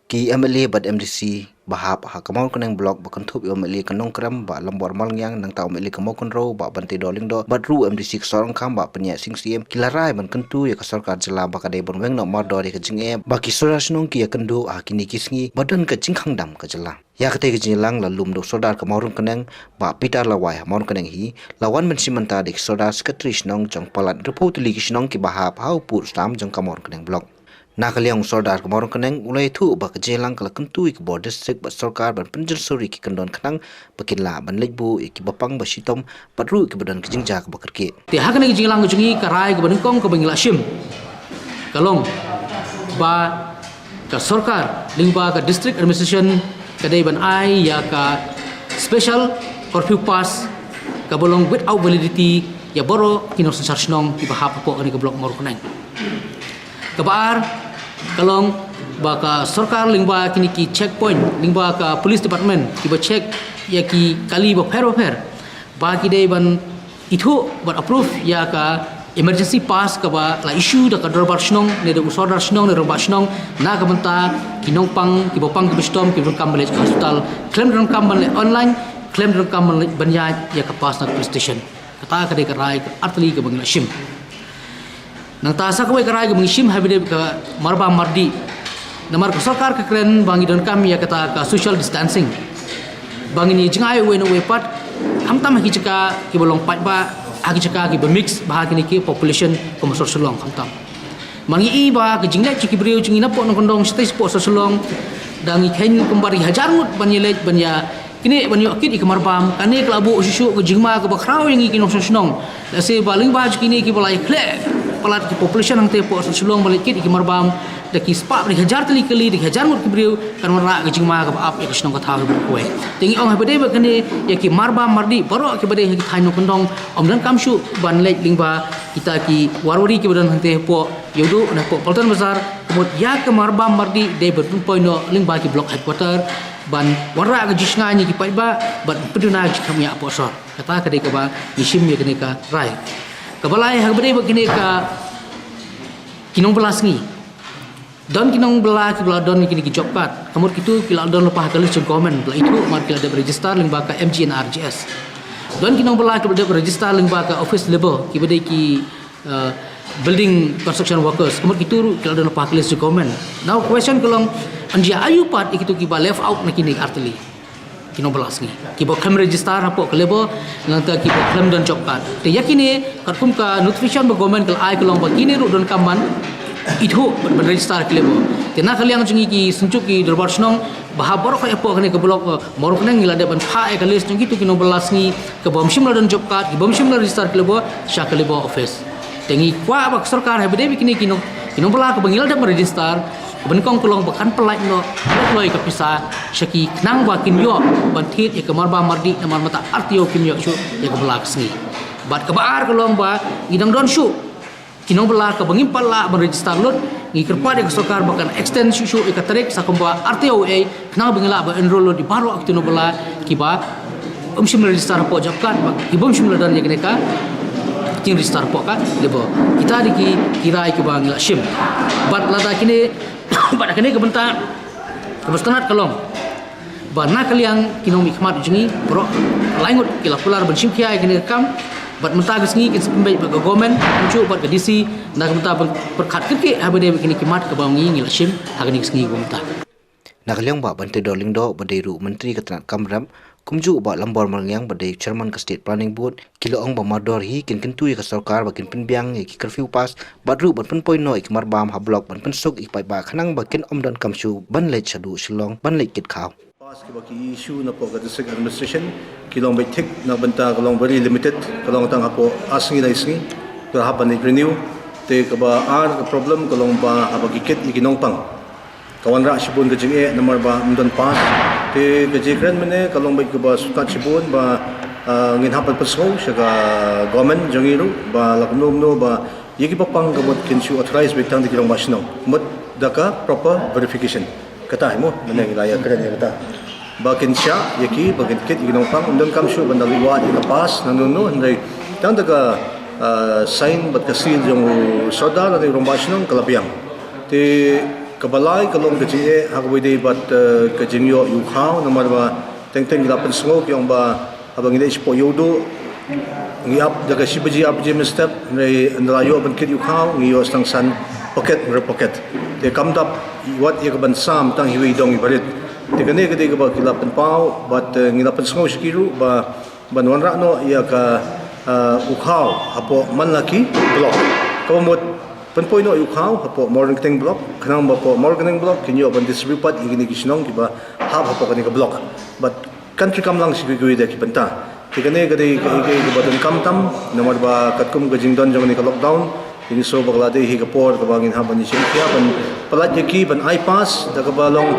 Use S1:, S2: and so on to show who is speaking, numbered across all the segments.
S1: Ki MLA bad MDC bahap ha kamau kenang blok bakan thup MLA kanong kram ba lambor malngyang nang tau MLA kamau konro ba bante doling do badru MDC sorong kham ba penya sing CM kilarai man kentu ya ka sarkar jela ba ka dei bon weng no mar do ka jinge ba ki sorasnong ki ya kendu a kini kisngi badan ka jingkhang dam ka jela ya kate ka jilang la lum do sodar kamau rung kenang ba pitar lawai maun kenang hi lawan men simanta dik sodar sekretari snong jong palat report li ki snong ki bahap hau pur stam jong kamau kenang blok Nakaliang sordar kemarin kenang ulai tu bak jelang kalau kentui ke border district bat sarkar ban penjel suri ki kendon kenang bakin la ban lejbu ki bapang basitom patru ki badan ki jingja ke bakerke
S2: ti hak ni jelang jungi karai ke banengkong ke bangila sim kalong ba ka sarkar lingba ka district administration kadai ban ai ya ka special curfew pass ka bolong without validity ya boro kino sensasnong ki bahap po ni ke blok mor kenang kabar kalong baka sarkar lingba kini ki checkpoint lingba ka police department ki ba check ya ki kali ba fair ba ki dei ban itu ban approve ya ka emergency pass ka ba la issue da ka dorbar snong ne da usodar snong ne roba snong na ka banta kinong pang ki bopang ki bestom ki kam balik hospital claim ron kam balik online claim ron kam balik banya ya ka pass na police station kata ka dei ka rai atli ka bangla sim nang tasa ko karai ke mengishim habide ke marba mardi namar ko sarkar ke kren bangi don kami ya kata ka social distancing bangi ni jingai we no we pat hamtam ki cika ki bolong pat ba agi cika ki mix bah ki ni ki population ko masor sulong hamtam mangi i ba ke jingai ciki briu cingi na po no kondong stage po so sulong dangi khen kembari hajar mut banyelej banya kini banyo kit i kamar bam kane klabu susu ke jingma ke bakrau yang i kinong sonong la se baling ba kini ki balai kle palat ki population ang tepo sa sulong balik kit ki marbam da ki spa bri hajar tali kali di hajar mut ki briu kan warna ki jingma ka ap ya kisnong ka thaw ko tingi ong habade ba kani ya ki marbam mardi baro ki bade ki thaino kondong om dan kamsu ban lej lingba kita ki warwari ki badan hante po yodu na po poltan bazar kemut ya ke marbam mardi de berpun poino lingba ki block headquarter ban warra ka jisnga ni ki paiba ban peduna ki kamya po so kata ka de ka ba isim ya kani ka rai kabalai hak bade begini ka kinong belas ni don kinong bela ki bela don kini ki job card kamur kitu ki la don lepas kali ceng komen bela itu mar ki la de register lingba ka MGNRGS don kinong bela ki de register lingba ka office labor ki bade ki building construction workers kamur kitu ki la don lepas kali ceng komen now question kolong anjia ayu part ikitu ki ba left out na kini arteli kino belas ni kibo claim register hapo kelebo nanta kibo claim dan job card te yakini karkum ka notification ba government kal ai kolong ba kini ru don kaman itu ban register kelebo te na kaliang jungi ki suncuk ki dorbar snong bahab boro ka apo kani ke blok moro kena ngila de ban pha e kalis jungi tu kino belas ni ke bom sim don job card ki bom sim register kelebo sha kelebo office tengi kwa ba sarkar habide bikini kino bela ke bangil de register benkong kolong bakan pelai no loi ka pisa syaki nang bakin yo bantit ya kamar ba mardi namar mata artio kin yo shu ya kabelak sni bat kabar kolong ba idang don shu kinong bela ka bangim pala ban register lot ngi kerpa de sokar bakan extend shu ka tarik sakomba artio e nang bangila ba enroll di baro aktino bela kiba sim register po job card ibom sim dan ya keneka ting register po ka lebo kita diki kirai ke bangila sim bat lada kini pada kene ke bentar kebestanat kalong bana kaliang kinong mikmat jungi bro laingut kila pular bensim kia kene kam bat mentag sengi kin sepembai ba government uncu bat ke DC na bentar perkat keke habade kini kimat ke bangi ngilashim hagani sengi bentar
S1: Nakaliang ba bante doling do badairu menteri ketenaga kamram kumju ba lambor malngyang badai chairman ke state planning board kilo ong ba mador hi kin kentu ka sarkar ba kin pinbiang ki curfew pass badru ban pen point no ik marbam ha block ban pen sok ik pai ba khanang ba kin om don kamsu ban le chadu shilong ban le kit khaw
S3: pass ki ba ki issue na po ka district administration kilong ba thik na banta kalong very limited kalong tang apo asngi na isngi ka ha ban renew te ka ba ar problem kalong ba abagikit ikinong pang kawan ra sibun ke jinge nomor ba mdon pass te ke jikran mene kalong ba ke ba sutat sibun ba ngin hapal paso syaga government jongiru ba laknom no ba yegi papang gamot kinsu authorized bitang di kilong masno mot daka proper verification kata mo mene ilaya kren ya kata ba kinsya yeki bagin kit iginong pang mdon kamsu bandaliwa di kapas nanono ndai tang daga sign bat kasil jong soda na di rombasno kalabiang te kabalai kalong kecil hagway day but kejingyo yukhao nomor ba teng gilapan sengok yang ba abang ini ispo yodo ngiap jaga sibaji abji step nei andalayo ban kit yukhao ngiyo stang san pocket they come up what ya ban sam tang hiwi dong ibarit te kane kade ba gilapan pau but ngilapan sengok sikiru ba banwanra no ya ka ukhao apo manlaki block kamot penpoint no ukhao apo morning block kanang ba po morning block kinyo ban distribute igini kisnong kiba hab apo kani ka block but country kam lang sigui de kibanta tikane gade ke badan kam tam namar ba katkum gajing don jong ni ka lockdown ini so bagla de hi ka por ka bangin ha ban sim kya ban palat ki ban I pass da ka balong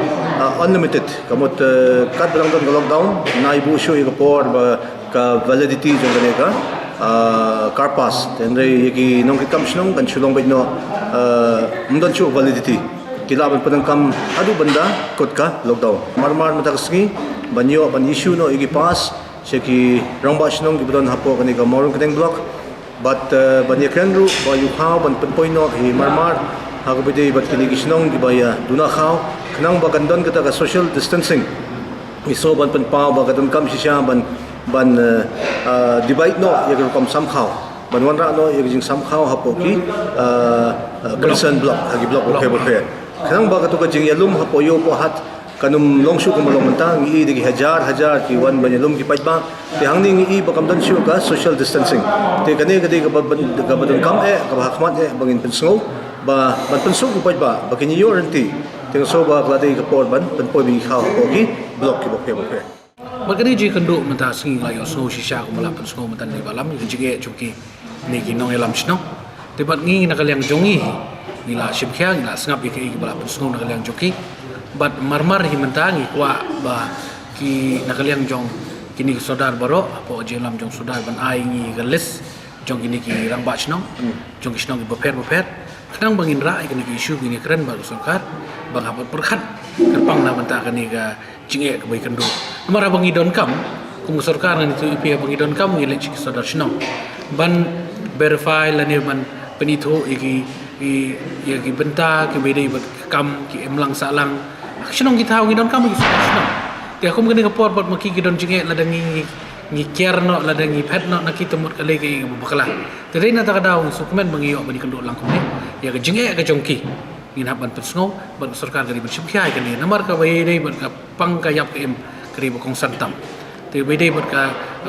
S3: unlimited kamot kat balang don ka lockdown na ibu show ka por ba ka validity jong gane ka car pass tendre yaki nong kam shnong kan chulong ba no mdon chu validity kilaban padang kam adu banda kot ka lockdown marmar matakasngi banyo ban issue no igi pass seki rongba shnong gibdon hapo kani ka morong kadeng block but ban yakrenru ba yu khaw ban point no hi marmar hagubide bat kini gisnong gibaya duna khaw kanang ba kandon kata ka social distancing iso ban pau ba kadon kam sisya ban divide no yagro kam somehow ban wanra no yaging somehow hapo ki concern block hagi block okay kanang ba katu ka jing yalum hapo yo po hat kanum longshu ko malong mantang i digi hajar ki wan banyalum ki pajba te hangning i bakam dan shu ka social distancing te kane kade ka badon kam ka hakmat bangin pensngo ba ban pensong ko pajba bakin yo renti te so ba klade ka por ban penpoy bi khaw ko ki block ki boke
S2: Magani ji kendo mata singi la yo so shisha ko mala pensngo mata ni balam ni jige chuki ni ki nong elam shno te bat ngi nakaliang jongi ni la shibkhya ni la sngap ki bala pensngo nakaliang joki bat marmar hi mentangi kwa ba ki nakaliang jong kini sodar baro apo jelam jong sodar ban ai ngi galis jong kini ki rang ba chno jong ki chno ki boper kadang bangin ra kini ki isu kini keren ba sarkar bang hapat perkhat kerpang na menta kani ga jinge ke bai kendo mara bangi don kam kum sarkar ngani tu ipi bangi don kam ngi lech ki sodar chno ban verify la ne ban penito iki ki benta ki bede bat kam ki emlang salang Sinong kita hawi don kamu sinong. Dia aku mungkin kapor buat maki gidon jinge ladangi ngi kierno ladangi petno nak kita mut kale ke bakala. Tadi na ta daw sukumen bangi yo bani kendo langkum ni. Ya ke jinge ke jongki. Ni nak ban persngo ban sarkar dari bersim kiai kan ni. Namar ka bayi dei ban ka pang ka yap ke em kri bokong santam. Te bayi dei ban ka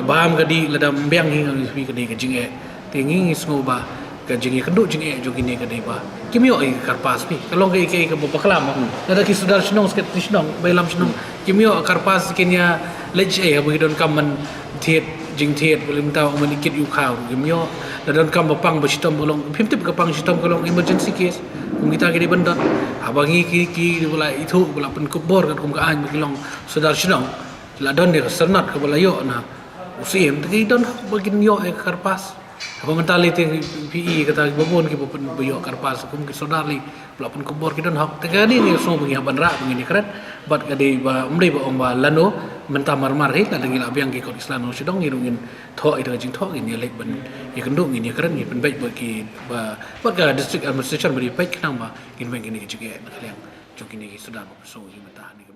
S2: baham ka di ladam biang hi ngi ke di ke jinge. Te ngi sngo ba ka jinge kendo jinge jogi ni ka dei ba. Kimyo ay karpas pi kalau ke bakala mo nada ki sudar sinong sket sinong bailam sinong kimyo karpas kenya lej bagi don kaman thiet jing thiet bolim taw man ikit yu khaw kimyo don kam bapang basitom bolong pimtip ka pang sitom kolong emergency case kung kita kini bandot abangi ki bola itu bola pen kubor kan kum ka an bilong sudar sinong la don de sernat ka bola yo na usim ti don bagin yo karpas apa mentali te PE kata babon ki popon boyo karpas kum ki sodali pelapun kubor ki don hak tegani ni so bagi ban ra begini keren bat kade ba umri ba omba lano menta marmar he kada ngila biang ki ko islano sidong ngirungin tho ida jing tho ni lek ban ye kendo ni keren ni pen baik bagi ba ka district administration bari baik kenang ba kin bang ni jige nakaliang joki ni sodar so hi menta ni